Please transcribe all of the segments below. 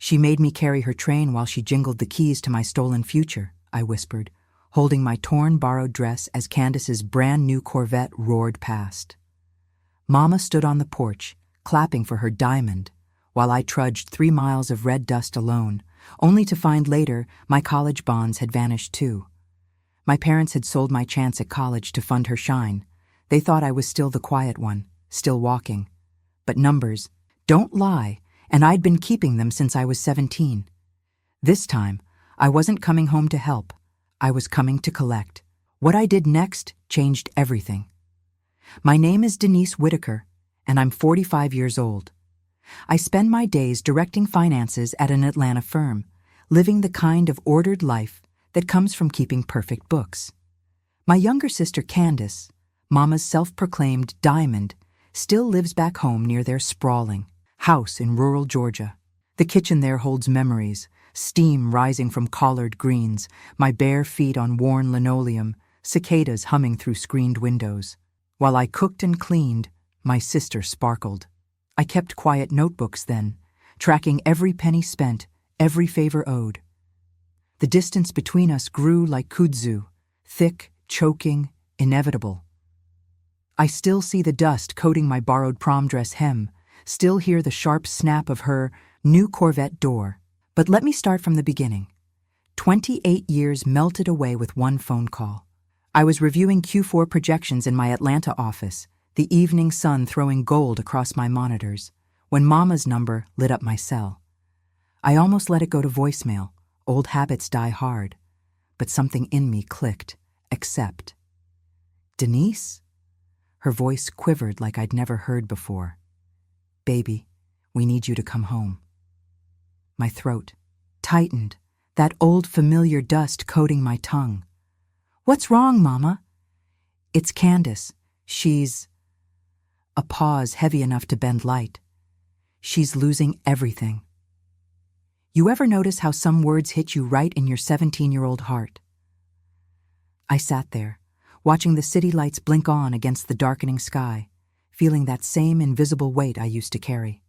She made me carry her train while she jingled the keys to my stolen future, I whispered, holding my torn borrowed dress as Candace's brand new Corvette roared past. Mama stood on the porch, clapping for her diamond, while I trudged 3 miles of red dust alone, only to find later my college bonds had vanished too. My parents had sold my chance at college to fund her shine. They thought I was still the quiet one, still walking. But numbers don't lie, and I'd been keeping them since I was 17. This time, I wasn't coming home to help. I was coming to collect. What I did next changed everything. My name is Denise Whitaker, and I'm 45 years old. I spend my days directing finances at an Atlanta firm, living the kind of ordered life that comes from keeping perfect books. My younger sister Candace, Mama's self-proclaimed diamond, still lives back home near their sprawling house in rural Georgia. The kitchen there holds memories, steam rising from collard greens, my bare feet on worn linoleum, cicadas humming through screened windows. While I cooked and cleaned, my sister sparkled. I kept quiet notebooks then, tracking every penny spent, every favor owed. The distance between us grew like kudzu, thick, choking, inevitable. I still see the dust coating my borrowed prom dress hem, still hear the sharp snap of her new Corvette door. But let me start from the beginning. 28 years melted away with one phone call. I was reviewing Q4 projections in my Atlanta office, the evening sun throwing gold across my monitors, when Mama's number lit up my cell. I almost let it go to voicemail. Old habits die hard. But something in me clicked. Accept. Denise? Her voice quivered like I'd never heard before. Baby, we need you to come home. My throat tightened, that old familiar dust coating my tongue. What's wrong, Mama? It's Candace. She's... A pause heavy enough to bend light. She's losing everything. You ever notice how some words hit you right in your 17-year-old heart? I sat there, watching the city lights blink on against the darkening sky, feeling that same invisible weight I used to carry.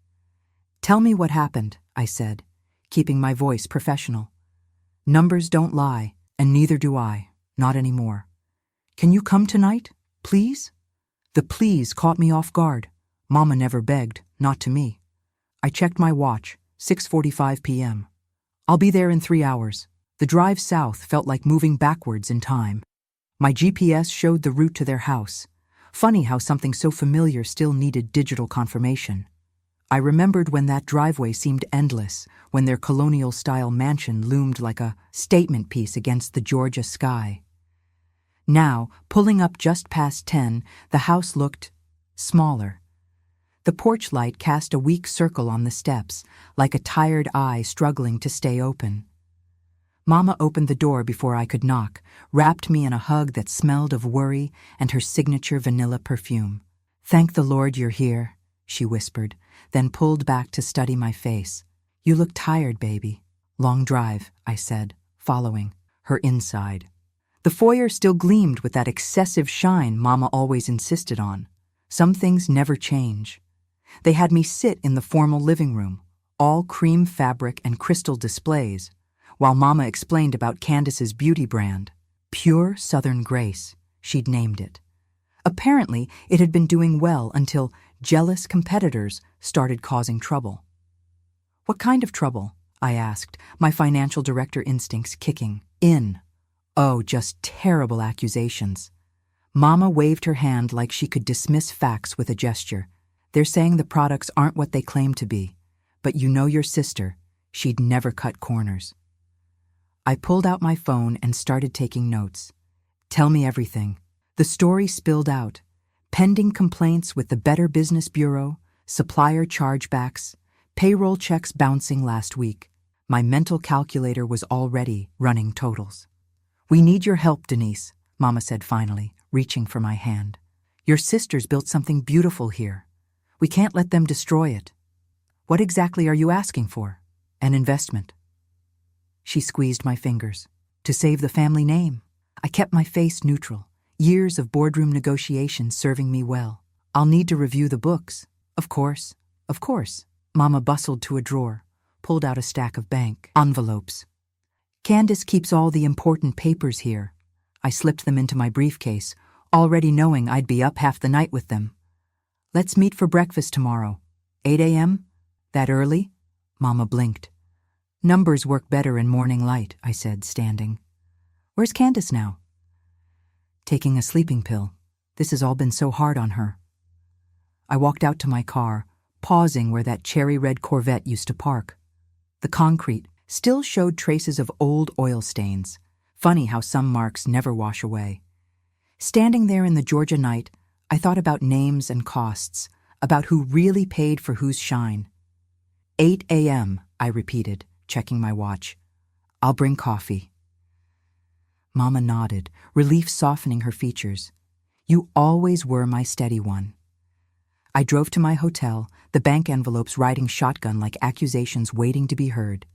Tell me what happened, I said, keeping my voice professional. Numbers don't lie, and neither do I, not anymore. Can you come tonight, please? The please caught me off guard. Mama never begged, not to me. I checked my watch, 6:45 p.m. I'll be there in 3 hours. The drive south felt like moving backwards in time. My GPS showed the route to their house. Funny how something so familiar still needed digital confirmation. I remembered when that driveway seemed endless, when their colonial-style mansion loomed like a statement piece against the Georgia sky. Now, pulling up just past 10, the house looked smaller. The porch light cast a weak circle on the steps, like a tired eye struggling to stay open. Mama opened the door before I could knock, wrapped me in a hug that smelled of worry and her signature vanilla perfume. "Thank the Lord you're here," she whispered, then pulled back to study my face. "You look tired, baby." "Long drive," I said, following her inside. The foyer still gleamed with that excessive shine Mama always insisted on. Some things never change. They had me sit in the formal living room, all cream fabric and crystal displays, while Mama explained about Candace's beauty brand, Pure Southern Grace, she'd named it. Apparently, it had been doing well until jealous competitors started causing trouble. "What kind of trouble?" I asked, my financial director instincts kicking in. "Oh, just terrible accusations." Mama waved her hand like she could dismiss facts with a gesture. "They're saying the products aren't what they claim to be. But you know your sister, she'd never cut corners." I pulled out my phone and started taking notes. "Tell me everything." The story spilled out. Pending complaints with the Better Business Bureau, supplier chargebacks, payroll checks bouncing last week. My mental calculator was already running totals. "We need your help, Denise," Mama said finally, reaching for my hand. "Your sisters built something beautiful here. We can't let them destroy it." "What exactly are you asking for?" "An investment." She squeezed my fingers. "To save the family name." I kept my face neutral, years of boardroom negotiations serving me well. "I'll need to review the books." Of course. Mama bustled to a drawer, pulled out a stack of bank envelopes. Candace keeps all the important papers here. I slipped them into my briefcase, already knowing I'd be up half the night with them. Let's meet for breakfast tomorrow. 8 a.m.? That early? Mama blinked. Numbers work better in morning light, I said, standing. Where's Candace now? Taking a sleeping pill. This has all been so hard on her. I walked out to my car, pausing where that cherry-red Corvette used to park. The concrete still showed traces of old oil stains. Funny how some marks never wash away. Standing there in the Georgia night, I thought about names and costs, about who really paid for whose shine. 8 a.m., I repeated, checking my watch. I'll bring coffee. Mama nodded, relief softening her features. You always were my steady one. I drove to my hotel, the bank envelopes riding shotgun like accusations waiting to be heard.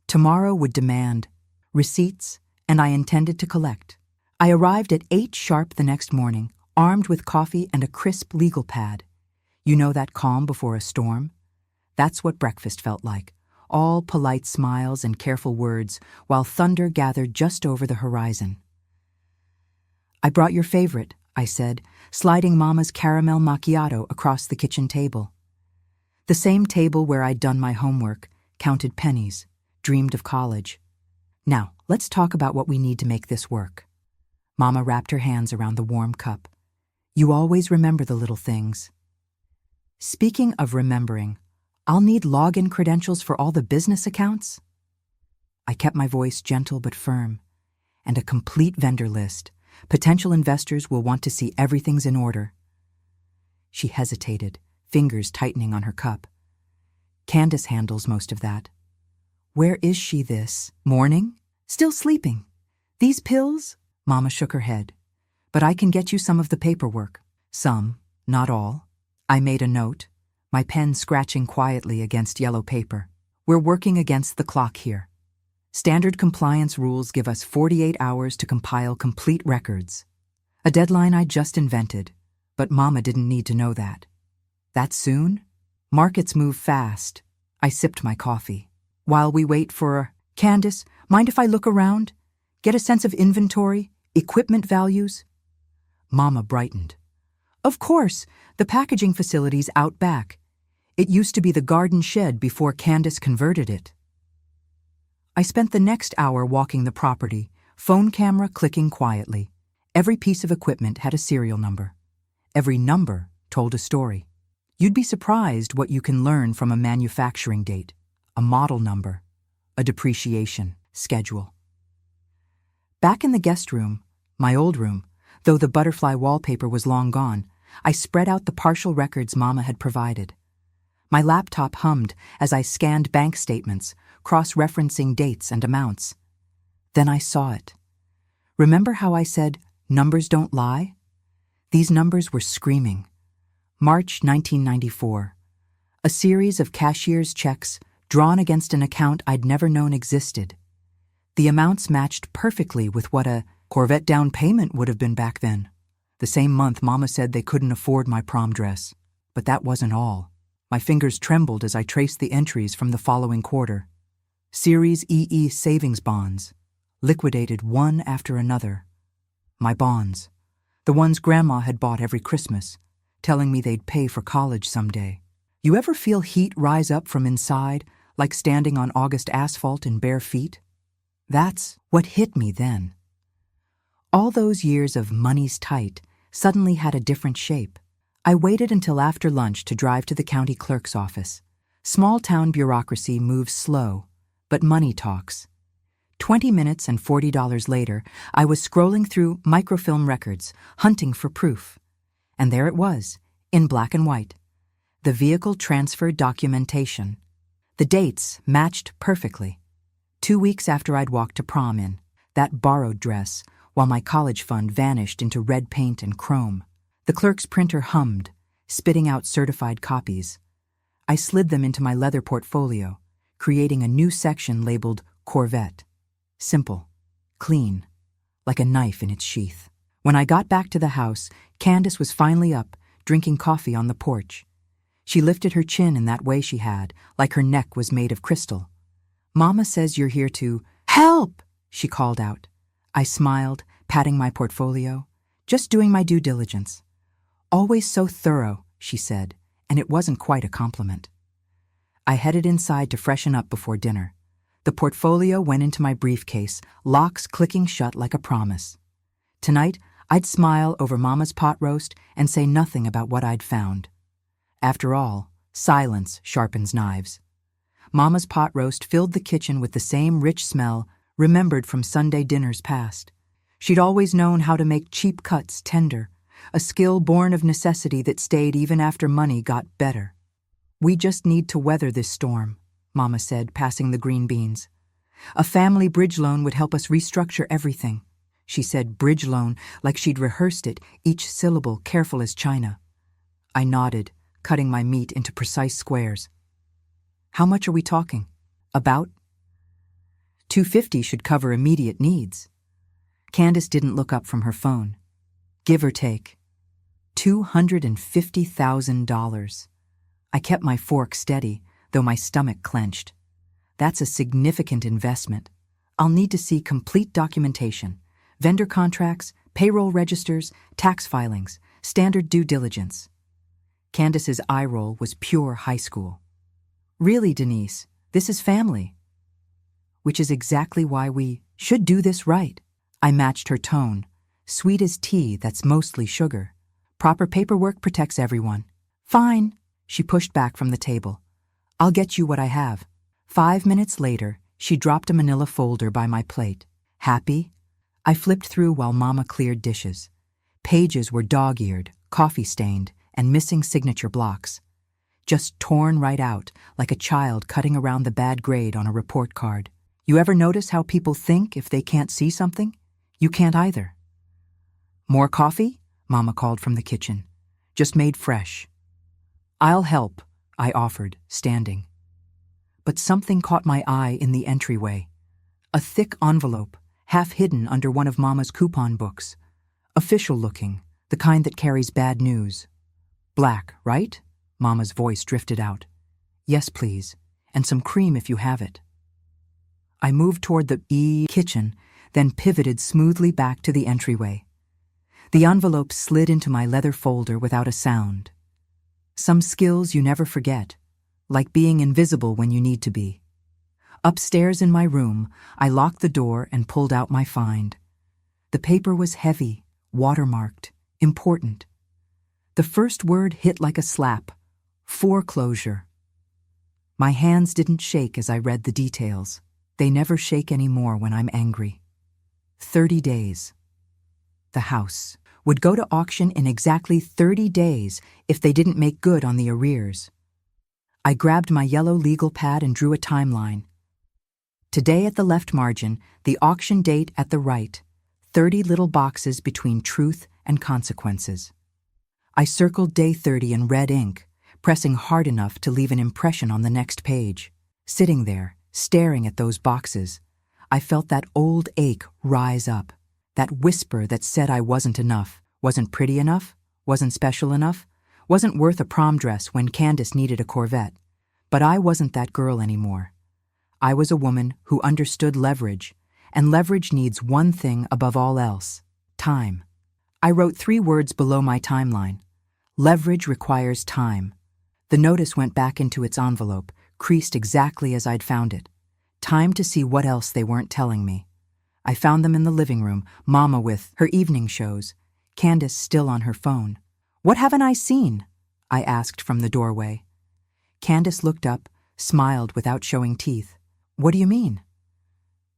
Tomorrow would demand receipts, and I intended to collect. I arrived at 8 sharp the next morning, armed with coffee and a crisp legal pad. You know that calm before a storm? That's what breakfast felt like, all polite smiles and careful words, while thunder gathered just over the horizon. I brought your favorite, I said, sliding Mama's caramel macchiato across the kitchen table. The same table where I'd done my homework, counted pennies, dreamed of college. Now, let's talk about what we need to make this work. Mama wrapped her hands around the warm cup. You always remember the little things. Speaking of remembering, I'll need login credentials for all the business accounts. I kept my voice gentle but firm. And a complete vendor list. Potential investors will want to see everything's in order. She hesitated, fingers tightening on her cup. Candace handles most of that. Where is she this morning? Still sleeping. These pills? Mama shook her head. But I can get you some of the paperwork. Some, not all. I made a note, my pen scratching quietly against yellow paper. We're working against the clock here. Standard compliance rules give us 48 hours to compile complete records. A deadline I just invented, but Mama didn't need to know that. That soon? Markets move fast. I sipped my coffee. While we wait for Candace, mind if I look around? Get a sense of inventory, equipment values? Mama brightened. Of course, the packaging facility's out back. It used to be the garden shed before Candace converted it. I spent the next hour walking the property, phone camera clicking quietly. Every piece of equipment had a serial number. Every number told a story. You'd be surprised what you can learn from a manufacturing date, a model number, a depreciation schedule. Back in the guest room, my old room, though the butterfly wallpaper was long gone, I spread out the partial records Mama had provided. My laptop hummed as I scanned bank statements, cross-referencing dates and amounts. Then I saw it. Remember how I said, numbers don't lie? These numbers were screaming. March 1994. A series of cashier's checks drawn against an account I'd never known existed. The amounts matched perfectly with what a Corvette down payment would have been back then. The same month, Mama said they couldn't afford my prom dress. But that wasn't all. My fingers trembled as I traced the entries from the following quarter. Series EE savings bonds, liquidated one after another. My bonds, the ones Grandma had bought every Christmas, telling me they'd pay for college someday. You ever feel heat rise up from inside, like standing on August asphalt in bare feet? That's what hit me then. All those years of money's tight suddenly had a different shape. I waited until after lunch to drive to the county clerk's office. Small-town bureaucracy moves slow, but money talks. 20 minutes and $40 later, I was scrolling through microfilm records, hunting for proof. And there it was, in black and white. The vehicle transfer documentation. The dates matched perfectly. 2 weeks after I'd walked to prom in that borrowed dress, while my college fund vanished into red paint and chrome. The clerk's printer hummed, spitting out certified copies. I slid them into my leather portfolio, creating a new section labeled Corvette. Simple, clean, like a knife in its sheath. When I got back to the house, Candace was finally up, drinking coffee on the porch. She lifted her chin in that way she had, like her neck was made of crystal. Mama says you're here to help, she called out. I smiled, patting my portfolio, just doing my due diligence. Always so thorough, she said, and it wasn't quite a compliment. I headed inside to freshen up before dinner. The portfolio went into my briefcase, locks clicking shut like a promise. Tonight, I'd smile over Mama's pot roast and say nothing about what I'd found. After all, silence sharpens knives. Mama's pot roast filled the kitchen with the same rich smell remembered from Sunday dinners past. She'd always known how to make cheap cuts tender, a skill born of necessity that stayed even after money got better. We just need to weather this storm, Mama said, passing the green beans. A family bridge loan would help us restructure everything. She said bridge loan like she'd rehearsed it, each syllable careful as china. I nodded, cutting my meat into precise squares. How much are we talking? About? $250 should cover immediate needs. Candace didn't look up from her phone. Give or take. $250,000. I kept my fork steady, though my stomach clenched. That's a significant investment. I'll need to see complete documentation, vendor contracts, payroll registers, tax filings, standard due diligence. Candace's eye roll was pure high school. Really, Denise, this is family. Which is exactly why we should do this right. I matched her tone. Sweet as tea that's mostly sugar. Proper paperwork protects everyone. Fine, she pushed back from the table. I'll get you what I have. 5 minutes later, she dropped a manila folder by my plate. Happy? I flipped through while Mama cleared dishes. Pages were dog-eared, coffee-stained, and missing signature blocks. Just torn right out, like a child cutting around the bad grade on a report card. You ever notice how people think if they can't see something? You can't either. More coffee? Mama called from the kitchen. Just made fresh. I'll help, I offered, standing. But something caught my eye in the entryway. A thick envelope, half hidden under one of Mama's coupon books. Official-looking, the kind that carries bad news. Black, right? Mama's voice drifted out. Yes, please, and some cream if you have it. I moved toward the kitchen, then pivoted smoothly back to the entryway. The envelope slid into my leather folder without a sound. Some skills you never forget, like being invisible when you need to be. Upstairs in my room, I locked the door and pulled out my find. The paper was heavy, watermarked, important. The first word hit like a slap. Foreclosure. My hands didn't shake as I read the details. They never shake anymore when I'm angry. 30 days. The house would go to auction in exactly 30 days if they didn't make good on the arrears. I grabbed my yellow legal pad and drew a timeline. Today at the left margin, the auction date at the right, 30 little boxes between truth and consequences. I circled day 30 in red ink, pressing hard enough to leave an impression on the next page. Sitting there, staring at those boxes, I felt that old ache rise up, that whisper that said I wasn't enough, wasn't pretty enough, wasn't special enough, wasn't worth a prom dress when Candace needed a Corvette. But I wasn't that girl anymore. I was a woman who understood leverage, and leverage needs one thing above all else: time. I wrote 3 words below my timeline. Leverage requires time. The notice went back into its envelope, creased exactly as I'd found it. Time to see what else they weren't telling me. I found them in the living room, Mama with her evening shows, Candace still on her phone. What haven't I seen? I asked from the doorway. Candace looked up, smiled without showing teeth. What do you mean?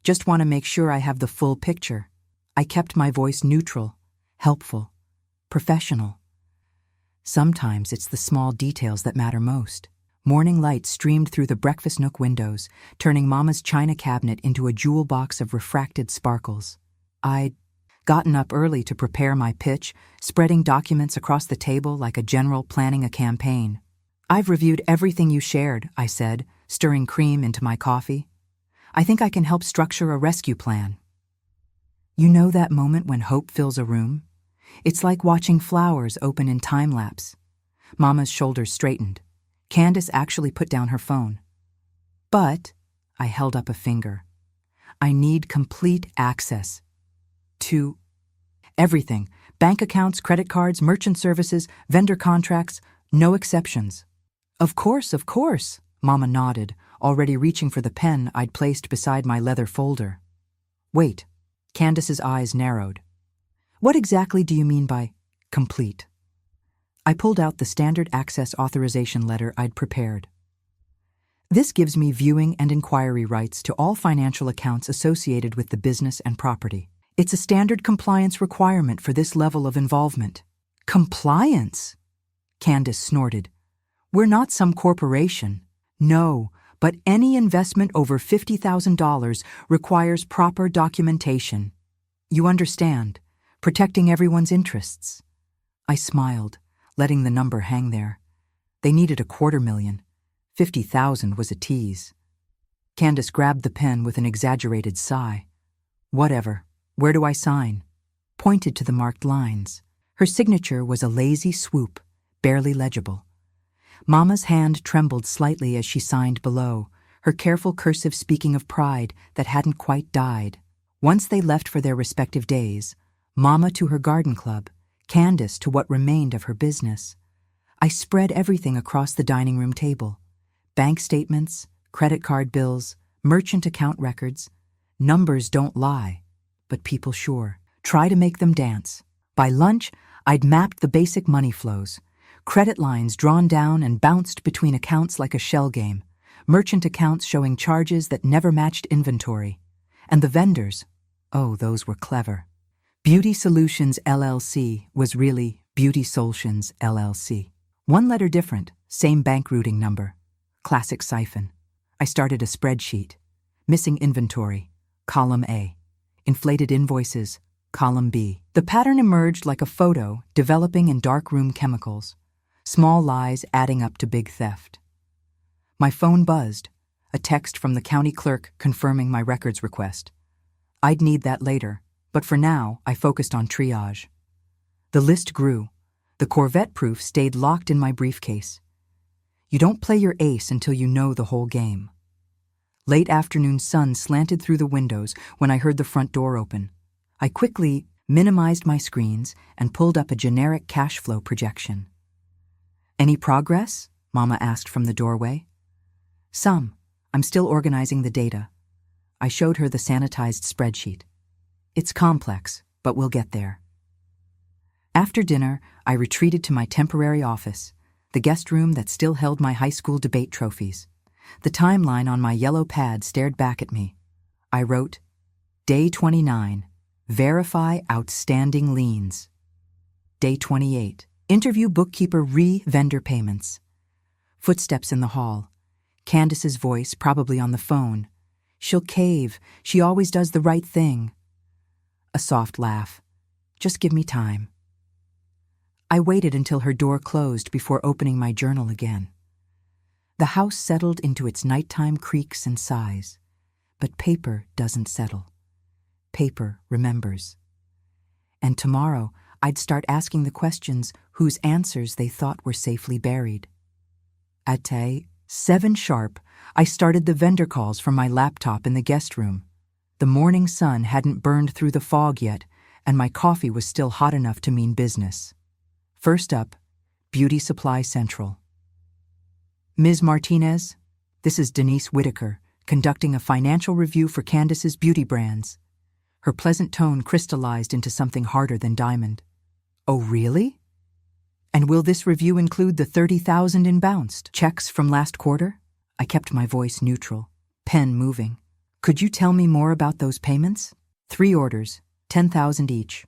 Just want to make sure I have the full picture. I kept my voice neutral, helpful, professional. Sometimes it's the small details that matter most. Morning light streamed through the breakfast nook windows, turning Mama's china cabinet into a jewel box of refracted sparkles. I'd gotten up early to prepare my pitch, spreading documents across the table like a general planning a campaign. I've reviewed everything you shared, I said, stirring cream into my coffee. I think I can help structure a rescue plan. You know that moment when hope fills a room? It's like watching flowers open in time-lapse. Mama's shoulders straightened. Candace actually put down her phone. But, I held up a finger. I need complete access to everything. Bank accounts, credit cards, merchant services, vendor contracts, no exceptions. Of course, Mama nodded, already reaching for the pen I'd placed beside my leather folder. Wait, Candace's eyes narrowed. What exactly do you mean by complete? I pulled out the standard access authorization letter I'd prepared. This gives me viewing and inquiry rights to all financial accounts associated with the business and property. It's a standard compliance requirement for this level of involvement. Compliance? Candace snorted. We're not some corporation. No, but any investment over $50,000 requires proper documentation. You understand, protecting everyone's interests. I smiled, letting the number hang there. They needed $250,000. 50,000 was a tease. Candace grabbed the pen with an exaggerated sigh. Whatever. Where do I sign? Pointed to the marked lines. Her signature was a lazy swoop, barely legible. Mama's hand trembled slightly as she signed below, her careful cursive speaking of pride that hadn't quite died. Once they left for their respective days, Mama to her garden club, Candace to what remained of her business. I spread everything across the dining room table. Bank statements, credit card bills, merchant account records. Numbers don't lie, but people sure. Try to make them dance. By lunch, I'd mapped the basic money flows. Credit lines drawn down and bounced between accounts like a shell game. Merchant accounts showing charges that never matched inventory. And the vendors, oh, those were clever. Beauty Solutions LLC was really Beauty Solutions LLC. One letter different, same bank routing number. Classic siphon. I started a spreadsheet. Missing inventory, column A. Inflated invoices, column B. The pattern emerged like a photo developing in darkroom chemicals. Small lies adding up to big theft. My phone buzzed, a text from the county clerk confirming my records request. I'd need that later, but for now I focused on triage. The list grew. The Corvette proof stayed locked in my briefcase. You don't play your ace until you know the whole game. Late afternoon sun slanted through the windows when I heard the front door open. I quickly minimized my screens and pulled up a generic cash flow projection. Any progress? Mama asked from the doorway. Some. I'm still organizing the data. I showed her the sanitized spreadsheet. It's complex, but we'll get there. After dinner, I retreated to my temporary office, the guest room that still held my high school debate trophies. The timeline on my yellow pad stared back at me. I wrote, Day 29, verify outstanding liens. Day 28, interview bookkeeper vendor payments. Footsteps in the hall. Candace's voice, probably on the phone. She'll cave. She always does the right thing. A soft laugh. Just give me time. I waited until her door closed before opening my journal again. The house settled into its nighttime creaks and sighs, but paper doesn't settle. Paper remembers. And tomorrow, I'd start asking the questions whose answers they thought were safely buried. At 7 sharp, I started the vendor calls from my laptop in the guest room. The morning sun hadn't burned through the fog yet, and my coffee was still hot enough to mean business. First up, Beauty Supply Central. Ms. Martinez, this is Denise Whitaker, conducting a financial review for Candace's beauty brands. Her pleasant tone crystallized into something harder than diamond. Oh, really? And will this review include the $30,000 in bounced checks from last quarter? I kept my voice neutral, pen moving. Could you tell me more about those payments? 3 orders, $10,000 each.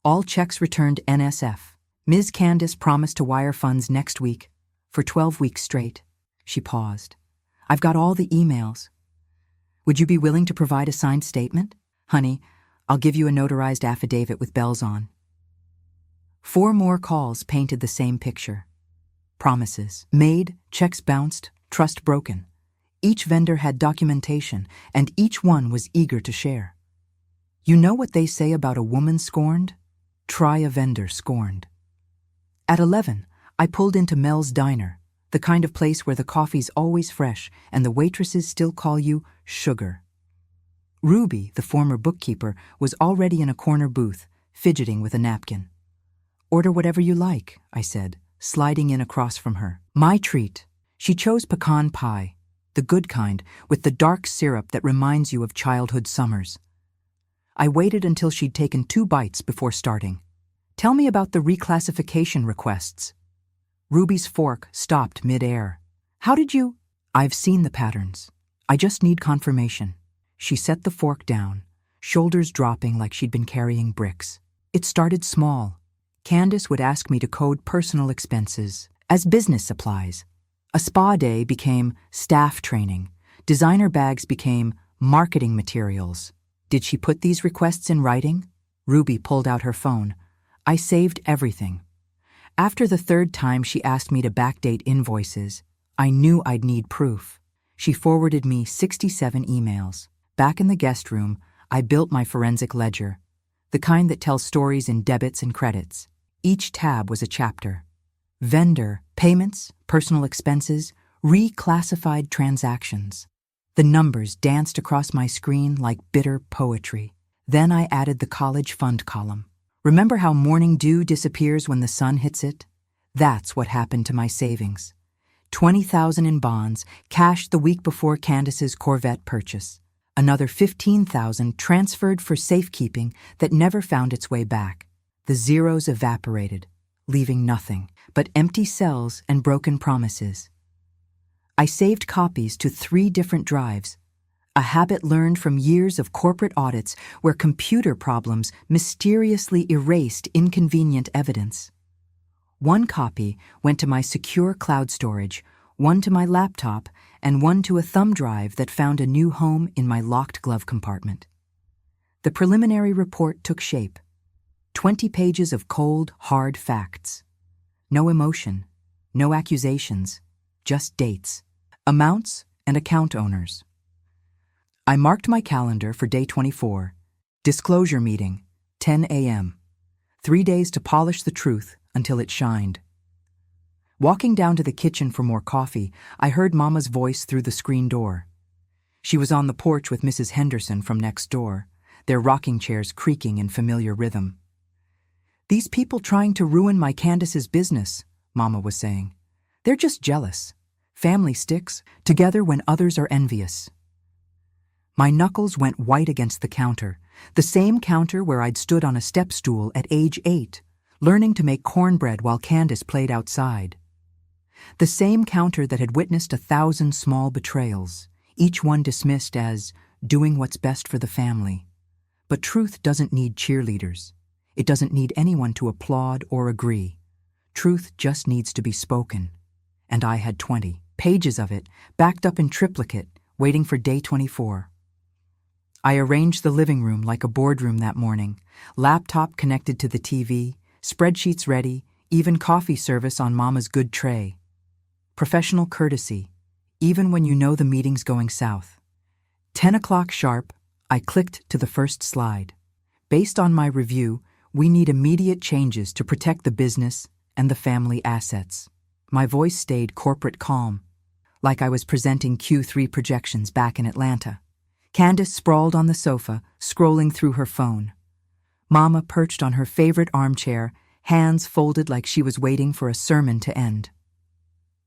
All checks returned NSF. Ms. Candace promised to wire funds next week, for 12 weeks straight. She paused. I've got all the emails. Would you be willing to provide a signed statement? Honey, I'll give you a notarized affidavit with bells on. 4 more calls painted the same picture. Promises made, checks bounced, trust broken. Each vendor had documentation, and each one was eager to share. You know what they say about a woman scorned? Try a vendor scorned. At 11, I pulled into Mel's Diner, The kind of place where the coffee's always fresh and the waitresses still call you Sugar. Ruby, the former bookkeeper, was already in a corner booth, fidgeting with a napkin. "Order whatever you like," I said, sliding in across from her. My treat. She chose pecan pie, the good kind, with the dark syrup that reminds you of childhood summers. I waited until she'd taken 2 bites before starting. "Tell me about the reclassification requests." Ruby's fork stopped mid-air. "How did you—" "I've seen the patterns. I just need confirmation." She set the fork down, shoulders dropping like she'd been carrying bricks. "It started small. Candace would ask me to code personal expenses as business supplies. A spa day became staff training. Designer bags became marketing materials. Did she put these requests in writing?" Ruby pulled out her phone. "I saved everything. After the 3rd time she asked me to backdate invoices, I knew I'd need proof. She forwarded me 67 emails. Back in the guest room, I built my forensic ledger, the kind that tells stories in debits and credits. Each tab was a chapter. Vendor, payments, personal expenses, reclassified transactions. The numbers danced across my screen like bitter poetry. Then I added the college fund column. Remember how morning dew disappears when the sun hits it? That's what happened to my savings. 20,000 in bonds, cash the week before Candace's Corvette purchase. Another 15,000 transferred for safekeeping that never found its way back. The zeros evaporated, leaving nothing but empty cells and broken promises. I saved copies to 3 different drives, a habit learned from years of corporate audits where computer problems mysteriously erased inconvenient evidence. 1 copy went to my secure cloud storage, 1 to my laptop, and 1 to a thumb drive that found a new home in my locked glove compartment. The preliminary report took shape. 20 pages of cold, hard facts. No emotion, no accusations, just dates, amounts, and account owners. I marked my calendar for day 24, disclosure meeting, 10 a.m. 3 days to polish the truth until it shined. Walking down to the kitchen for more coffee, I heard Mama's voice through the screen door. She was on the porch with Mrs. Henderson from next door, their rocking chairs creaking in familiar rhythm. "These people trying to ruin my Candace's business," Mama was saying. "They're just jealous. Family sticks together when others are envious." My knuckles went white against the counter, the same counter where I'd stood on a step stool at age 8, learning to make cornbread while Candace played outside. The same counter that had witnessed 1,000 small betrayals, each one dismissed as doing what's best for the family. But truth doesn't need cheerleaders. It doesn't need anyone to applaud or agree. Truth just needs to be spoken. And I had 20 pages of it, backed up in triplicate, waiting for day 24. I arranged the living room like a boardroom that morning, laptop connected to the TV, spreadsheets ready, even coffee service on Mama's good tray. Professional courtesy, even when you know the meeting's going south. 10 o'clock sharp, I clicked to the first slide. Based on my review, we need immediate changes to protect the business and the family assets. My voice stayed corporate calm, like I was presenting Q3 projections back in Atlanta. Candace sprawled on the sofa, scrolling through her phone. Mama perched on her favorite armchair, hands folded like she was waiting for a sermon to end.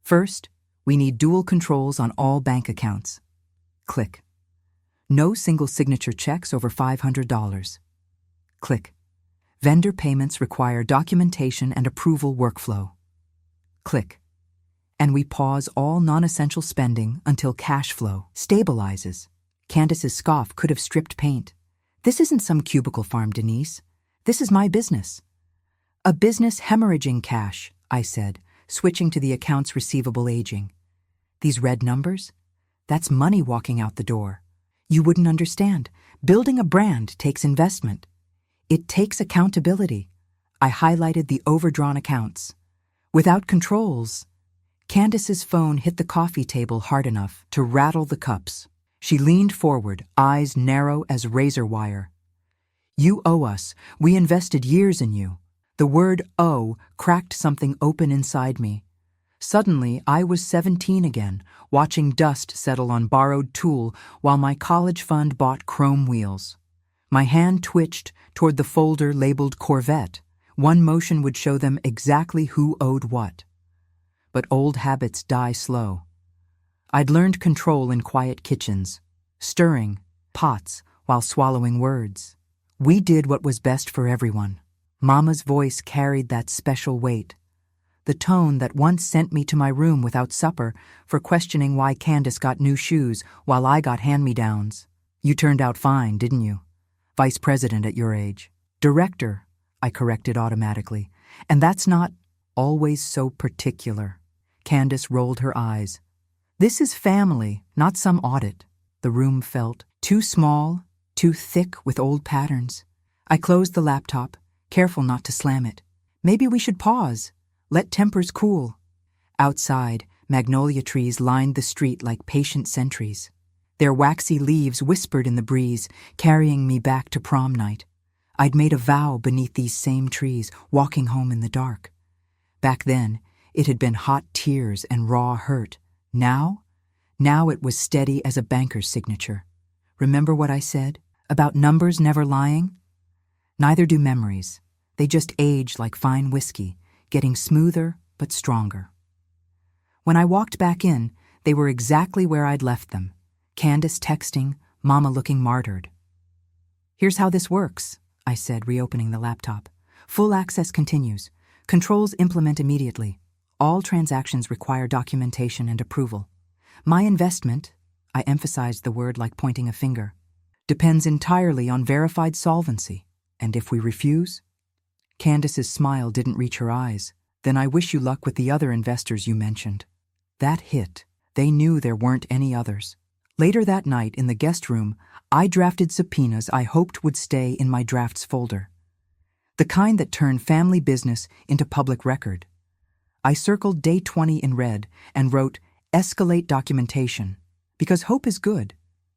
"First, we need dual controls on all bank accounts." Click. "No single signature checks over $500. Click. "Vendor payments require documentation and approval workflow." Click. "And we pause all non-essential spending until cash flow stabilizes." Candace's scoff could have stripped paint. "This isn't some cubicle farm, Denise. This is my business." "A business hemorrhaging cash," I said, switching to the accounts receivable aging. "These red numbers? That's money walking out the door. You wouldn't understand. Building a brand takes investment. It takes accountability." I highlighted the overdrawn accounts. Without controls, Candace's phone hit the coffee table hard enough to rattle the cups. She leaned forward, eyes narrow as razor wire. "You owe us. We invested years in you." The word "owe" cracked something open inside me. Suddenly, I was 17 again, watching dust settle on borrowed tool while my college fund bought chrome wheels. My hand twitched toward the folder labeled Corvette. One motion would show them exactly who owed what. But old habits die slow. I'd learned control in quiet kitchens, stirring pots while swallowing words. We did what was best for everyone. Mama's voice carried that special weight. The tone that once sent me to my room without supper for questioning why Candace got new shoes while I got hand-me-downs. You turned out fine, didn't you? Vice president at your age. Director, I corrected automatically. And that's not always so particular. Candace rolled her eyes. This is family, not some audit. The room felt too small, too thick with old patterns. I closed the laptop, careful not to slam it. Maybe we should pause. Let tempers cool. Outside, magnolia trees lined the street like patient sentries. Their waxy leaves whispered in the breeze, carrying me back to prom night. I'd made a vow beneath these same trees, walking home in the dark. Back then, it had been hot tears and raw hurt. Now it was steady as a banker's signature. Remember what I said about numbers never lying? Neither do memories. They just age like fine whiskey, getting smoother but stronger. When I walked back in, they were exactly where I'd left them. Candace texting, Mama looking martyred. Here's how this works, I said, reopening the laptop. Full access continues. Controls implement immediately. All transactions require documentation and approval. My investment, I emphasized the word like pointing a finger, depends entirely on verified solvency. And if we refuse? Candace's smile didn't reach her eyes. Then I wish you luck with the other investors you mentioned. That hit. They knew there weren't any others. Later that night in the guest room, I drafted subpoenas I hoped would stay in my drafts folder. The kind that turned family business into public record. I circled day 20 in red and wrote, escalate documentation, because hope is good,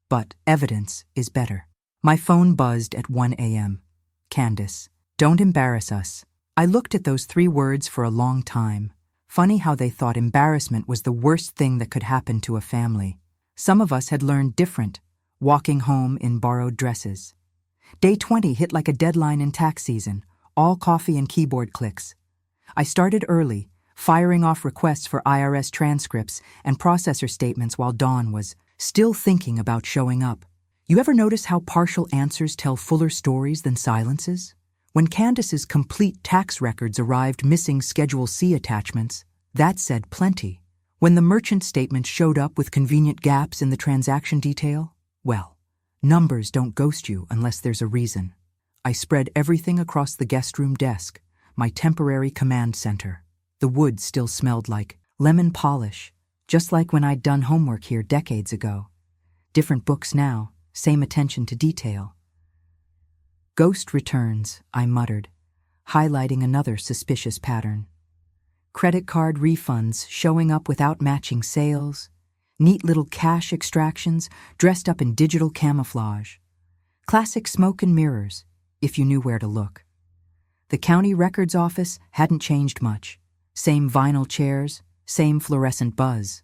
but evidence is better. My phone buzzed at 1 a.m. Candace, don't embarrass us. I looked at those 3 words for a long time. Funny how they thought embarrassment was the worst thing that could happen to a family. Some of us had learned different, walking home in borrowed dresses. Day 20 hit like a deadline in tax season, all coffee and keyboard clicks. I started early, firing off requests for IRS transcripts and processor statements while Dawn was still thinking about showing up. You ever notice how partial answers tell fuller stories than silences? When Candace's complete tax records arrived missing Schedule C attachments, that said plenty. When the merchant statement showed up with convenient gaps in the transaction detail, well, numbers don't ghost you unless there's a reason. I spread everything across the guest room desk, my temporary command center. The wood still smelled like lemon polish, just like when I'd done homework here decades ago. Different books now, same attention to detail. Ghost returns, I muttered, highlighting another suspicious pattern. Credit card refunds showing up without matching sales, neat little cash extractions dressed up in digital camouflage. Classic smoke and mirrors, if you knew where to look. The county records office hadn't changed much. Same vinyl chairs, same fluorescent buzz.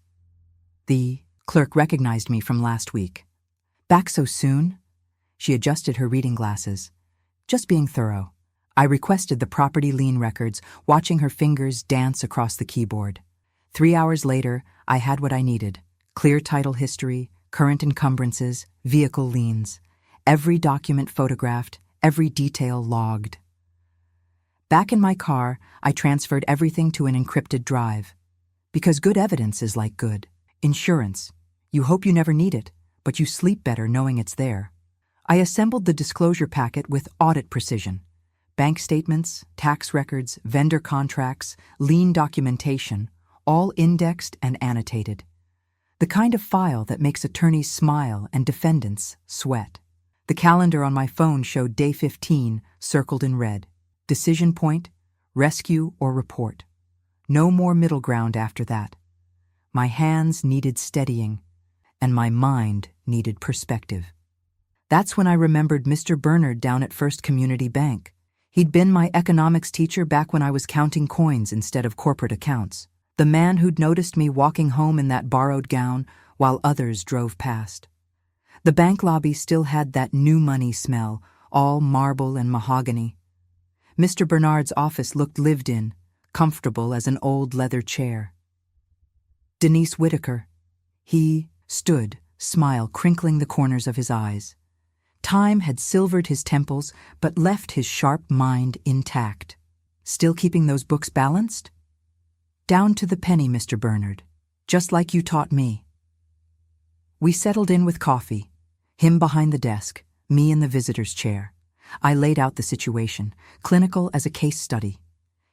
The clerk recognized me from last week. Back so soon? She adjusted her reading glasses. Just being thorough. I requested the property lien records, watching her fingers dance across the keyboard. 3 hours later, I had what I needed. Clear title history, current encumbrances, vehicle liens. Every document photographed, every detail logged. Back in my car, I transferred everything to an encrypted drive. Because good evidence is like good insurance. You hope you never need it, but you sleep better knowing it's there. I assembled the disclosure packet with audit precision. Bank statements, tax records, vendor contracts, lien documentation, all indexed and annotated. The kind of file that makes attorneys smile and defendants sweat. The calendar on my phone showed day 15 circled in red. Decision point, rescue or report. No more middle ground after that. My hands needed steadying, and my mind needed perspective. That's when I remembered Mr. Bernard down at First Community Bank. He'd been my economics teacher back when I was counting coins instead of corporate accounts. The man who'd noticed me walking home in that borrowed gown while others drove past. The bank lobby still had that new money smell, all marble and mahogany. Mr. Bernard's office looked lived in, comfortable as an old leather chair. Denise Whitaker. He stood, smile crinkling the corners of his eyes. Time had silvered his temples, but left his sharp mind intact. Still keeping those books balanced? Down to the penny, Mr. Bernard, just like you taught me. We settled in with coffee, him behind the desk, me in the visitor's chair. I laid out the situation, clinical as a case study.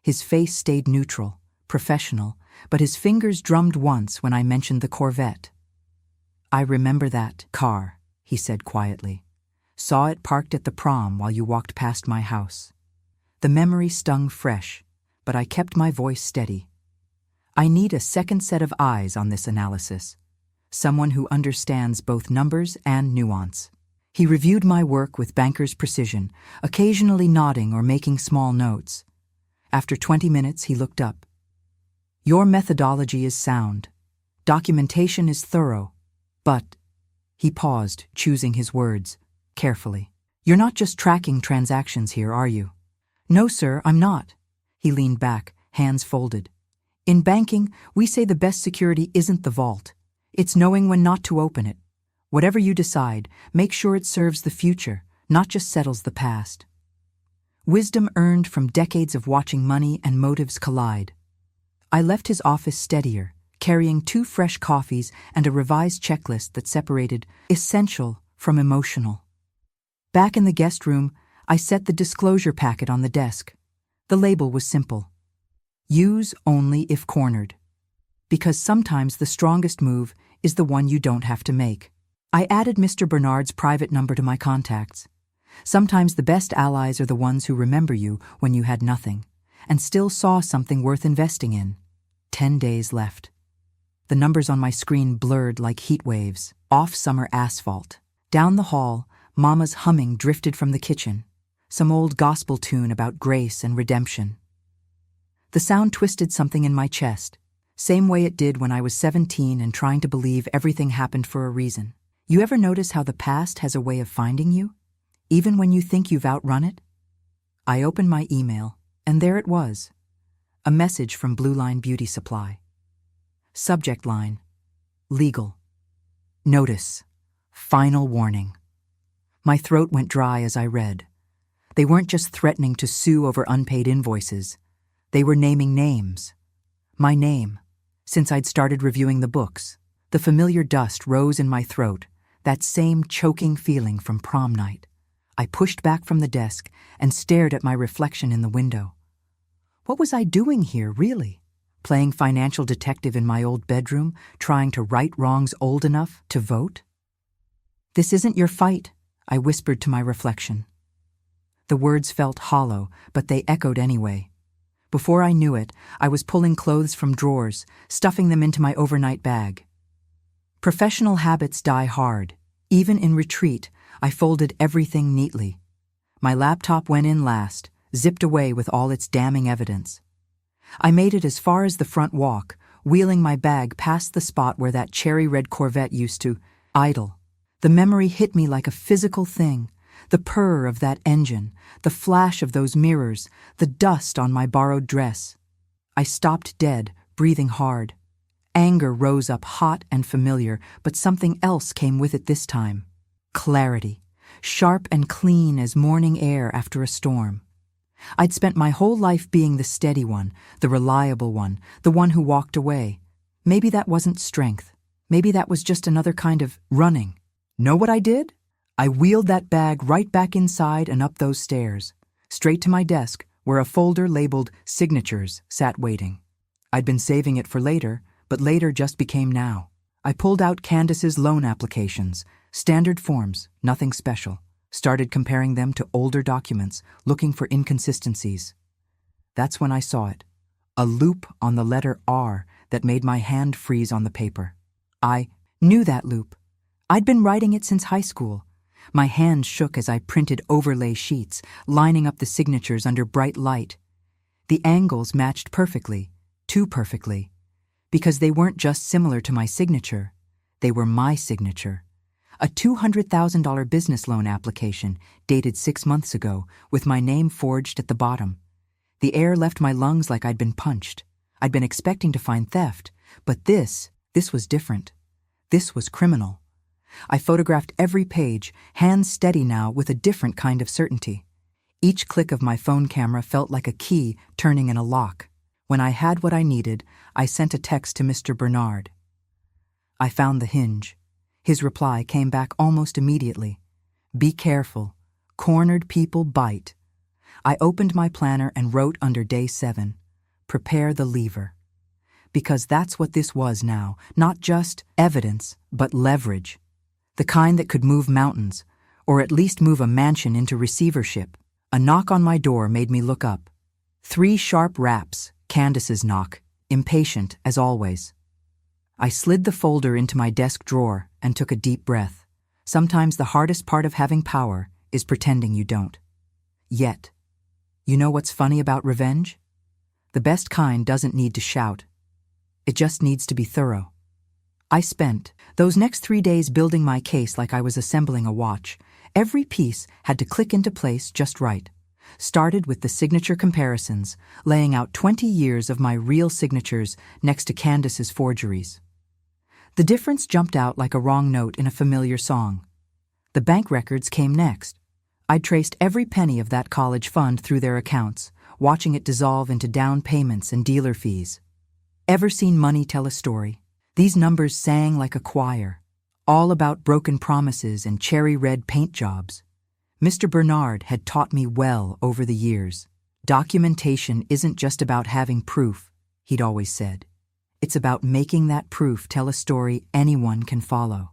His face stayed neutral, professional, but his fingers drummed once when I mentioned the Corvette. I remember that car, he said quietly. Saw it parked at the prom while you walked past my house. The memory stung fresh, but I kept my voice steady. I need a second set of eyes on this analysis. Someone who understands both numbers and nuance. He reviewed my work with banker's precision, occasionally nodding or making small notes. After 20 minutes, he looked up. Your methodology is sound. Documentation is thorough. But, he paused, choosing his words carefully. You're not just tracking transactions here, are you? No, sir, I'm not. He leaned back, hands folded. In banking, we say the best security isn't the vault. It's knowing when not to open it. Whatever you decide, make sure it serves the future, not just settles the past. Wisdom earned from decades of watching money and motives collide. I left his office steadier, carrying 2 fresh coffees and a revised checklist that separated essential from emotional. Back in the guest room, I set the disclosure packet on the desk. The label was simple. Use only if cornered. Because sometimes the strongest move is the one you don't have to make. I added Mr. Bernard's private number to my contacts. Sometimes the best allies are the ones who remember you when you had nothing, and still saw something worth investing in. 10 days left. The numbers on my screen blurred like heat waves, off summer asphalt. Down the hall, Mama's humming drifted from the kitchen, some old gospel tune about grace and redemption. The sound twisted something in my chest, same way it did when I was 17 and trying to believe everything happened for a reason. You ever notice how the past has a way of finding you, even when you think you've outrun it? I opened my email, and there it was, a message from Blue Line Beauty Supply. Subject line, legal. Notice, final warning. My throat went dry as I read. They weren't just threatening to sue over unpaid invoices. They were naming names. My name, since I'd started reviewing the books. The familiar dust rose in my throat, that same choking feeling from prom night. I pushed back from the desk and stared at my reflection in the window. What was I doing here, really? Playing financial detective in my old bedroom, trying to right wrongs old enough to vote? This isn't your fight, I whispered to my reflection. The words felt hollow, but they echoed anyway. Before I knew it, I was pulling clothes from drawers, stuffing them into my overnight bag. Professional habits die hard. Even in retreat, I folded everything neatly. My laptop went in last, zipped away with all its damning evidence. I made it as far as the front walk, wheeling my bag past the spot where that cherry-red Corvette used to idle. The memory hit me like a physical thing. The purr of that engine, the flash of those mirrors, the dust on my borrowed dress. I stopped dead, breathing hard. Anger rose up hot and familiar, but something else came with it this time. Clarity, sharp and clean as morning air after a storm. I'd spent my whole life being the steady one, the reliable one, the one who walked away. Maybe that wasn't strength. Maybe that was just another kind of running. Know what I did? I wheeled that bag right back inside and up those stairs, straight to my desk, where a folder labeled Signatures sat waiting. I'd been saving it for later, but later just became now. I pulled out Candace's loan applications, standard forms, nothing special. Started comparing them to older documents, looking for inconsistencies. That's when I saw it. A loop on the letter R that made my hand freeze on the paper. I knew that loop. I'd been writing it since high school. My hand shook as I printed overlay sheets, lining up the signatures under bright light. The angles matched perfectly, too perfectly. Because they weren't just similar to my signature, they were my signature. A $200,000 business loan application dated 6 months ago with my name forged at the bottom. The air left my lungs like I'd been punched. I'd been expecting to find theft, but this was different. This was criminal. I photographed every page, hands steady now with a different kind of certainty. Each click of my phone camera felt like a key turning in a lock. When I had what I needed, I sent a text to Mr. Bernard. I found the hinge. His reply came back almost immediately. Be careful. Cornered people bite. I opened my planner and wrote under day 7, prepare the lever. Because that's what this was now, not just evidence, but leverage. The kind that could move mountains, or at least move a mansion into receivership. A knock on my door made me look up. 3 sharp raps, Candace's knock, impatient as always. I slid the folder into my desk drawer and took a deep breath. Sometimes the hardest part of having power is pretending you don't. Yet, you know what's funny about revenge? The best kind doesn't need to shout. It just needs to be thorough. I spent those next 3 days building my case like I was assembling a watch. Every piece had to click into place just right. Started with the signature comparisons, laying out 20 years of my real signatures next to Candace's forgeries. The difference jumped out like a wrong note in a familiar song. The bank records came next. I'd traced every penny of that college fund through their accounts, watching it dissolve into down payments and dealer fees. Ever seen money tell a story? These numbers sang like a choir, all about broken promises and cherry-red paint jobs. Mr. Bernard had taught me well over the years. Documentation isn't just about having proof, he'd always said. It's about making that proof tell a story anyone can follow.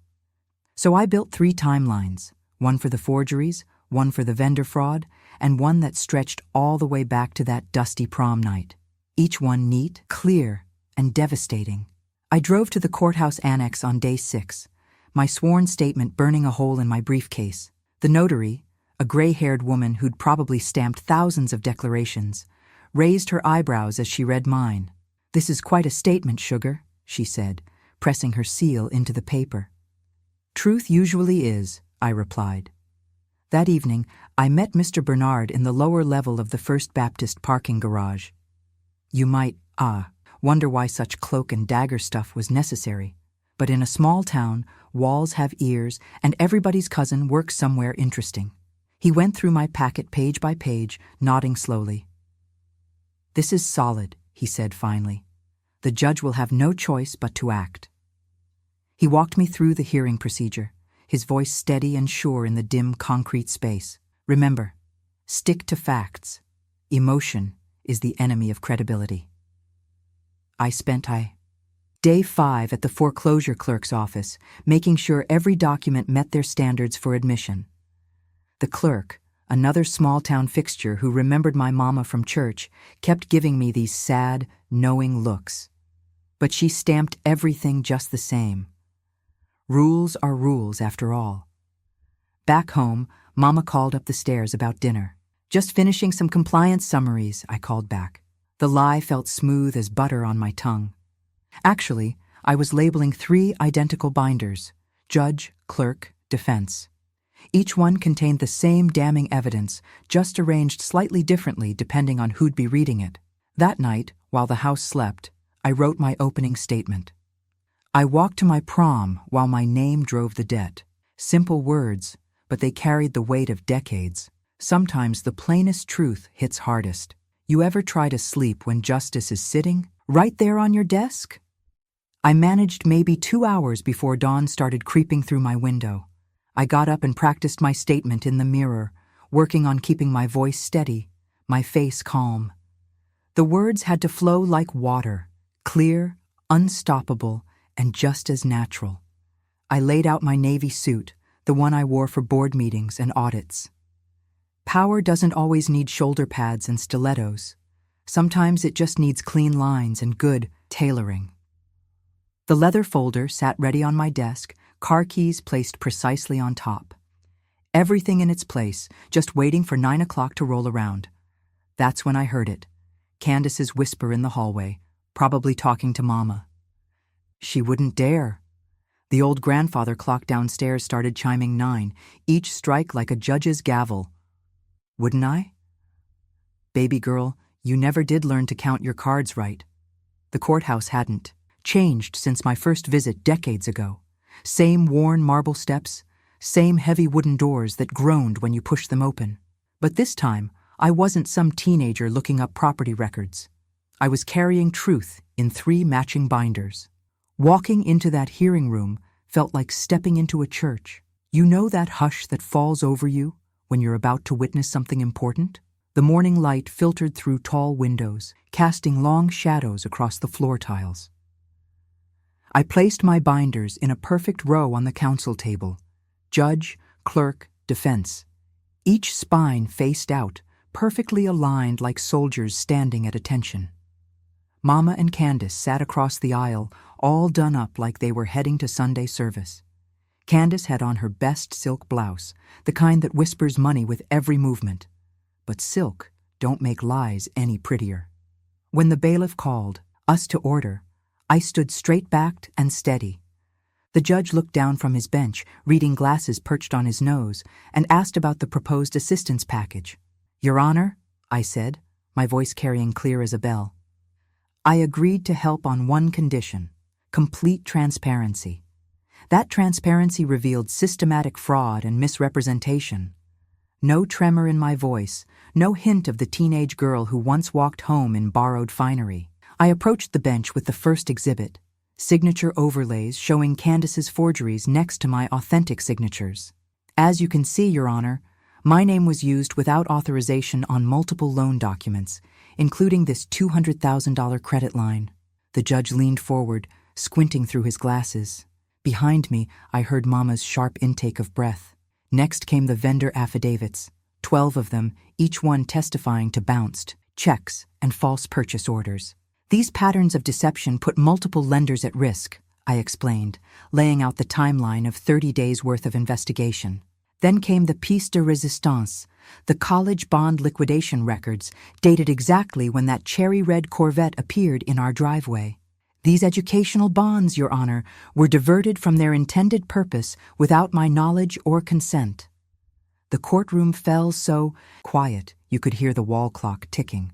So I built 3 timelines, one for the forgeries, one for the vendor fraud, and one that stretched all the way back to that dusty prom night. Each one neat, clear, and devastating. I drove to the courthouse annex on day 6, my sworn statement burning a hole in my briefcase. The notary, a gray-haired woman who'd probably stamped thousands of declarations, raised her eyebrows as she read mine. "This is quite a statement, sugar," she said, pressing her seal into the paper. "Truth usually is," I replied. That evening, I met Mr. Bernard in the lower level of the First Baptist parking garage. You might, wonder why such cloak and dagger stuff was necessary. But in a small town, walls have ears, and everybody's cousin works somewhere interesting. He went through my packet page by page, nodding slowly. "This is solid," he said finally. "The judge will have no choice but to act." He walked me through the hearing procedure, his voice steady and sure in the dim concrete space. "Remember, stick to facts. Emotion is the enemy of credibility." I spent day 5 at the foreclosure clerk's office, making sure every document met their standards for admission. The clerk, another small-town fixture who remembered my mama from church, kept giving me these sad, knowing looks. But she stamped everything just the same. Rules are rules, after all. Back home, Mama called up the stairs about dinner. "Just finishing some compliance summaries," I called back. The lie felt smooth as butter on my tongue. Actually, I was labeling 3 identical binders: judge, clerk, defense. Each one contained the same damning evidence, just arranged slightly differently depending on who'd be reading it. That night, while the house slept, I wrote my opening statement. I walked to my prom while my name drove the debt. Simple words, but they carried the weight of decades. Sometimes the plainest truth hits hardest. You ever try to sleep when justice is sitting right there on your desk? I managed maybe 2 hours before dawn started creeping through my window. I got up and practiced my statement in the mirror, working on keeping my voice steady, my face calm. The words had to flow like water, clear, unstoppable, and just as natural. I laid out my navy suit, the one I wore for board meetings and audits. Power doesn't always need shoulder pads and stilettos. Sometimes it just needs clean lines and good tailoring. The leather folder sat ready on my desk, car keys placed precisely on top. Everything in its place, just waiting for 9 o'clock to roll around. That's when I heard it. Candace's whisper in the hallway, probably talking to Mama. She wouldn't dare. The old grandfather clock downstairs started chiming 9, each strike like a judge's gavel. Wouldn't I? Baby girl, you never did learn to count your cards right. The courthouse hadn't changed since my first visit decades ago. Same worn marble steps, same heavy wooden doors that groaned when you pushed them open. But this time, I wasn't some teenager looking up property records. I was carrying truth in 3 matching binders. Walking into that hearing room felt like stepping into a church. You know that hush that falls over you when you're about to witness something important? The morning light filtered through tall windows, casting long shadows across the floor tiles. I placed my binders in a perfect row on the counsel table. Judge, clerk, defense. Each spine faced out, perfectly aligned like soldiers standing at attention. Mama and Candace sat across the aisle, all done up like they were heading to Sunday service. Candace had on her best silk blouse, the kind that whispers money with every movement. But silk don't make lies any prettier. When the bailiff called us to order, I stood straight-backed and steady. The judge looked down from his bench, reading glasses perched on his nose, and asked about the proposed assistance package. "Your Honor," I said, my voice carrying clear as a bell. "I agreed to help on one condition: complete transparency. That transparency revealed systematic fraud and misrepresentation. No tremor in my voice, no hint of the teenage girl who once walked home in borrowed finery. I approached the bench with the first exhibit, signature overlays showing Candace's forgeries next to my authentic signatures. As you can see, Your Honor, my name was used without authorization on multiple loan documents, including this $200,000 credit line." The judge leaned forward, squinting through his glasses. Behind me, I heard Mama's sharp intake of breath. Next came the vendor affidavits, 12 of them, each one testifying to bounced checks and false purchase orders. "These patterns of deception put multiple lenders at risk," I explained, laying out the timeline of 30 days' worth of investigation. Then came the pièce de résistance, the college bond liquidation records, dated exactly when that cherry-red Corvette appeared in our driveway. "These educational bonds, Your Honor, were diverted from their intended purpose without my knowledge or consent." The courtroom fell so quiet you could hear the wall clock ticking.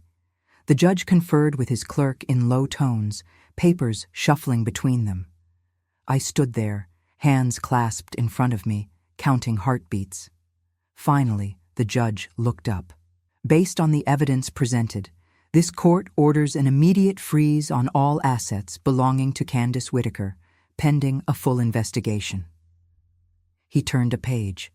The judge conferred with his clerk in low tones, papers shuffling between them. I stood there, hands clasped in front of me, counting heartbeats. Finally, the judge looked up. "Based on the evidence presented, this court orders an immediate freeze on all assets belonging to Candace Whitaker, pending a full investigation." He turned a page.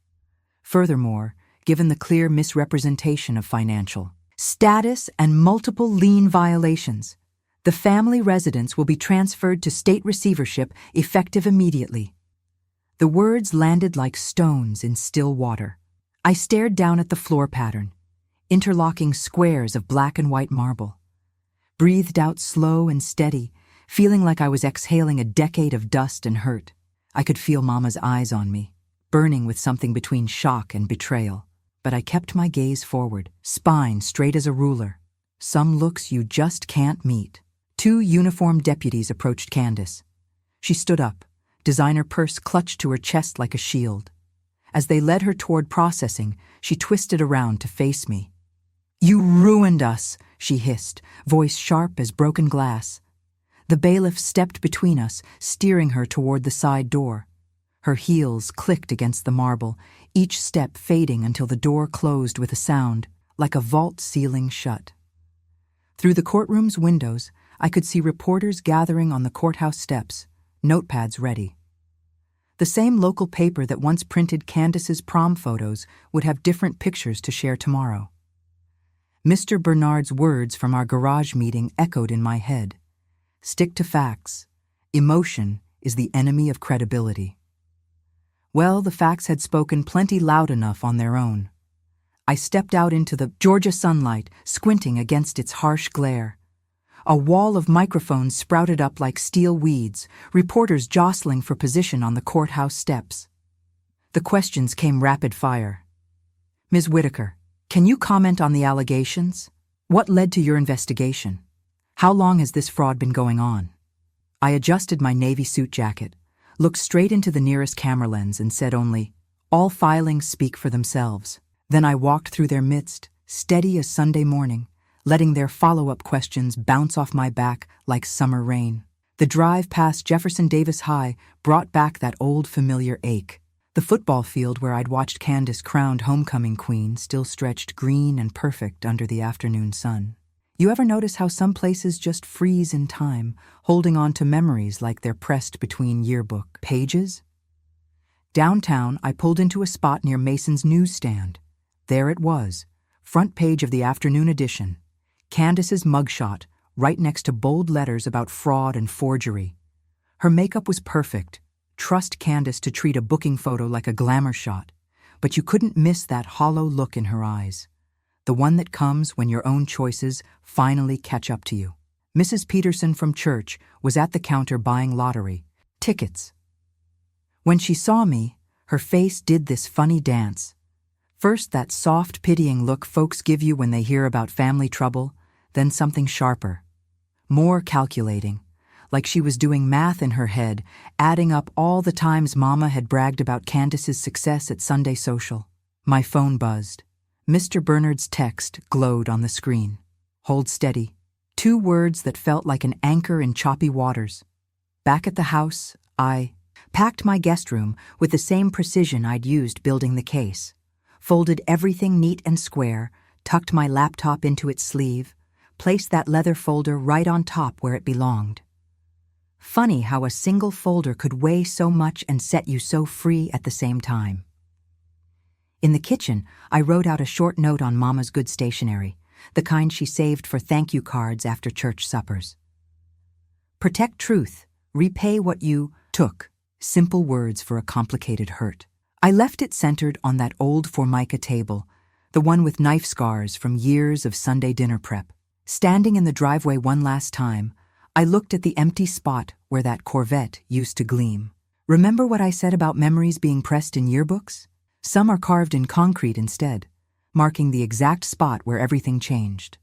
"Furthermore, given the clear misrepresentation of financial status and multiple lien violations, the family residence will be transferred to state receivership effective immediately." The words landed like stones in still water. I stared down at the floor pattern, interlocking squares of black and white marble. Breathed out slow and steady, feeling like I was exhaling a decade of dust and hurt. I could feel Mama's eyes on me, burning with something between shock and betrayal. But I kept my gaze forward, spine straight as a ruler. Some looks you just can't meet. 2 uniformed deputies approached Candace. She stood up, designer purse clutched to her chest like a shield. As they led her toward processing, she twisted around to face me. "You ruined us," she hissed, voice sharp as broken glass. The bailiff stepped between us, steering her toward the side door. Her heels clicked against the marble, each step fading until the door closed with a sound, like a vault ceiling shut. Through the courtroom's windows, I could see reporters gathering on the courthouse steps, notepads ready. The same local paper that once printed Candace's prom photos would have different pictures to share tomorrow. Mr. Bernard's words from our garage meeting echoed in my head. "Stick to facts. Emotion is the enemy of credibility." Well, the facts had spoken plenty loud enough on their own. I stepped out into the Georgia sunlight, squinting against its harsh glare. A wall of microphones sprouted up like steel weeds, reporters jostling for position on the courthouse steps. The questions came rapid fire. "Ms. Whitaker, can you comment on the allegations? What led to your investigation? How long has this fraud been going on?" I adjusted my navy suit jacket, looked straight into the nearest camera lens and said only, "All filings speak for themselves." Then I walked through their midst, steady as Sunday morning, letting their follow-up questions bounce off my back like summer rain. The drive past Jefferson Davis High brought back that old familiar ache. The football field where I'd watched Candace crowned homecoming queen still stretched green and perfect under the afternoon sun. You ever notice how some places just freeze in time, holding on to memories like they're pressed between yearbook pages? Downtown, I pulled into a spot near Mason's newsstand. There it was, front page of the afternoon edition. Candace's mugshot, right next to bold letters about fraud and forgery. Her makeup was perfect. Trust Candace to treat a booking photo like a glamour shot, but you couldn't miss that hollow look in her eyes, the one that comes when your own choices finally catch up to you. Mrs. Peterson from church was at the counter buying lottery tickets. When she saw me, her face did this funny dance. First that soft, pitying look folks give you when they hear about family trouble, then something sharper, more calculating, like she was doing math in her head, adding up all the times Mama had bragged about Candace's success at Sunday social. My phone buzzed. Mr. Bernard's text glowed on the screen. "Hold steady." 2 words that felt like an anchor in choppy waters. Back at the house, I packed my guest room with the same precision I'd used building the case, folded everything neat and square, tucked my laptop into its sleeve, placed that leather folder right on top where it belonged. Funny how a single folder could weigh so much and set you so free at the same time. In the kitchen, I wrote out a short note on Mama's good stationery, the kind she saved for thank you cards after church suppers. Protect truth, repay what you took. Simple words for a complicated hurt. I left it centered on that old Formica table, the one with knife scars from years of Sunday dinner prep. Standing in the driveway one last time, I looked at the empty spot where that Corvette used to gleam. Remember what I said about memories being pressed in yearbooks? Some are carved in concrete instead, marking the exact spot where everything changed.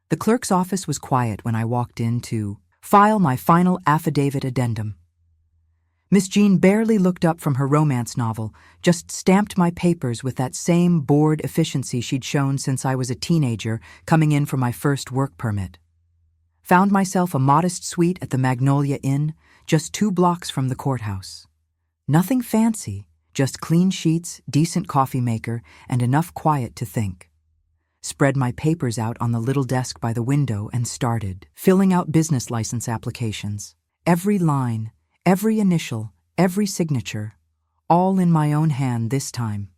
The clerk's office was quiet when I walked in to file my final affidavit addendum. Miss Jean barely looked up from her romance novel, just stamped my papers with that same bored efficiency she'd shown since I was a teenager coming in for my first work permit. Found myself a modest suite at the Magnolia Inn, just 2 blocks from the courthouse. Nothing fancy, just clean sheets, decent coffee maker, and enough quiet to think. Spread my papers out on the little desk by the window and started filling out business license applications. Every line, every initial, every signature, all in my own hand this time.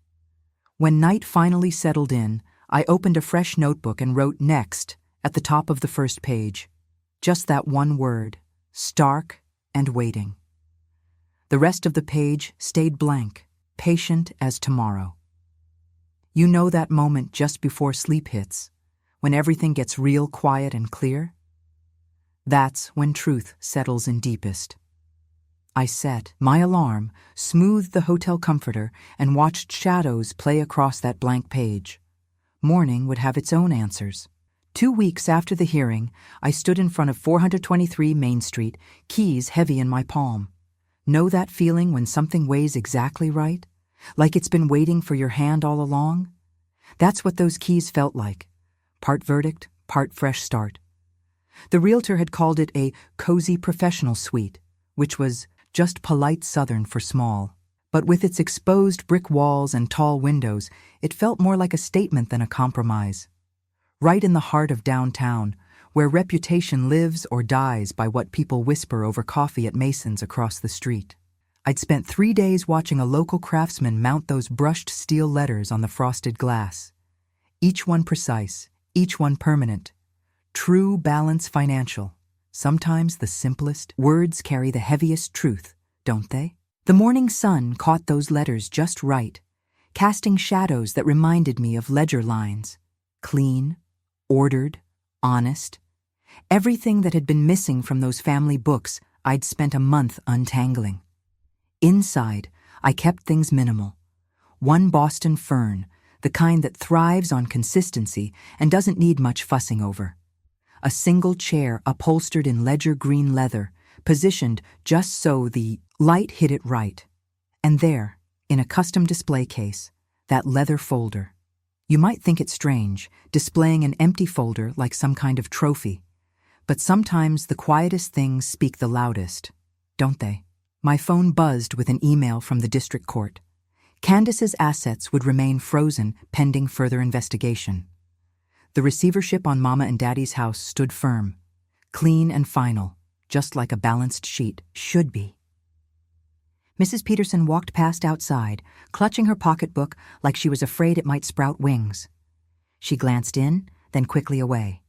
When night finally settled in, I opened a fresh notebook and wrote "Next" at the top of the first page. Just that one word, stark and waiting. The rest of the page stayed blank, patient as tomorrow. You know that moment just before sleep hits, when everything gets real quiet and clear? That's when truth settles in deepest. I set my alarm, smoothed the hotel comforter, and watched shadows play across that blank page. Morning would have its own answers. 2 weeks after the hearing, I stood in front of 423 Main Street, keys heavy in my palm. Know that feeling when something weighs exactly right? Like it's been waiting for your hand all along? That's what those keys felt like. Part verdict, part fresh start. The realtor had called it a cozy professional suite, which was just polite Southern for small. But with its exposed brick walls and tall windows, it felt more like a statement than a compromise. Right in the heart of downtown, where reputation lives or dies by what people whisper over coffee at Mason's across the street. I'd spent 3 days watching a local craftsman mount those brushed steel letters on the frosted glass. Each one precise, each one permanent. True balance financial. Sometimes the simplest words carry the heaviest truth, don't they? The morning sun caught those letters just right, casting shadows that reminded me of ledger lines. Clean, ordered, honest. Everything that had been missing from those family books I'd spent a month untangling. Inside, I kept things minimal. 1 Boston fern, the kind that thrives on consistency and doesn't need much fussing over. a single chair upholstered in ledger green leather, positioned just so the light hit it right. And there, in a custom display case, that leather folder. You might think it strange, displaying an empty folder like some kind of trophy. But sometimes the quietest things speak the loudest, don't they? My phone buzzed with an email from the district court. Candace's assets would remain frozen pending further investigation. The receivership on Mama and Daddy's house stood firm, clean and final, just like a balanced sheet should be. Mrs. Peterson walked past outside, clutching her pocketbook like she was afraid it might sprout wings. She glanced in, then quickly away.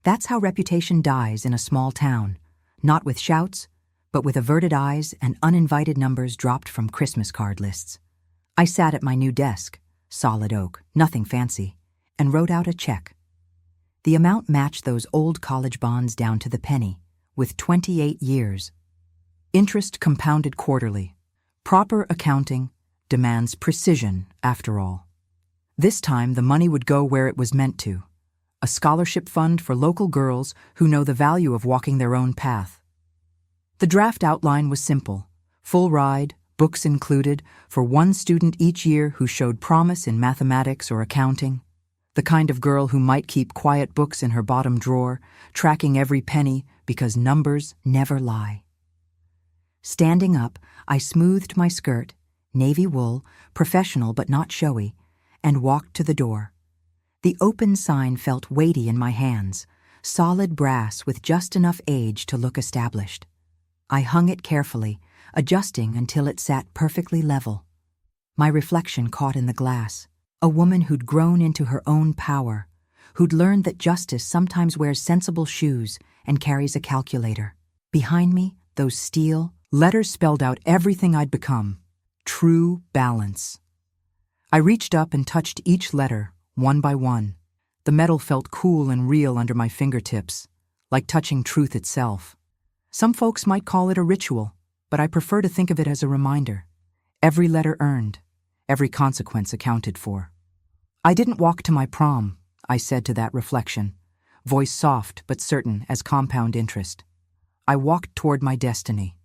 That's how reputation dies in a small town, not with shouts, but with averted eyes and uninvited numbers dropped from Christmas card lists. I sat at my new desk, solid oak, nothing fancy, and wrote out a check. The amount matched those old college bonds down to the penny, with 28 years. Interest compounded quarterly. Proper accounting demands precision, after all. This time the money would go where it was meant to. A scholarship fund for local girls who know the value of walking their own path. The draft outline was simple. Full ride, books included, for one student each year who showed promise in mathematics or accounting. The kind of girl who might keep quiet books in her bottom drawer, tracking every penny because numbers never lie. Standing up, I smoothed my skirt, navy wool, professional but not showy, and walked to the door. The open sign felt weighty in my hands, solid brass with just enough age to look established. I hung it carefully, adjusting until it sat perfectly level. My reflection caught in the glass, a woman who'd grown into her own power, who'd learned that justice sometimes wears sensible shoes and carries a calculator. Behind me, those steel letters spelled out everything I'd become. True balance. I reached up and touched each letter, one by one. The metal felt cool and real under my fingertips, like touching truth itself. Some folks might call it a ritual, but I prefer to think of it as a reminder. Every letter earned, every consequence accounted for. I didn't walk to my prom, I said to that reflection, voice soft but certain as compound interest. I walked toward my destiny.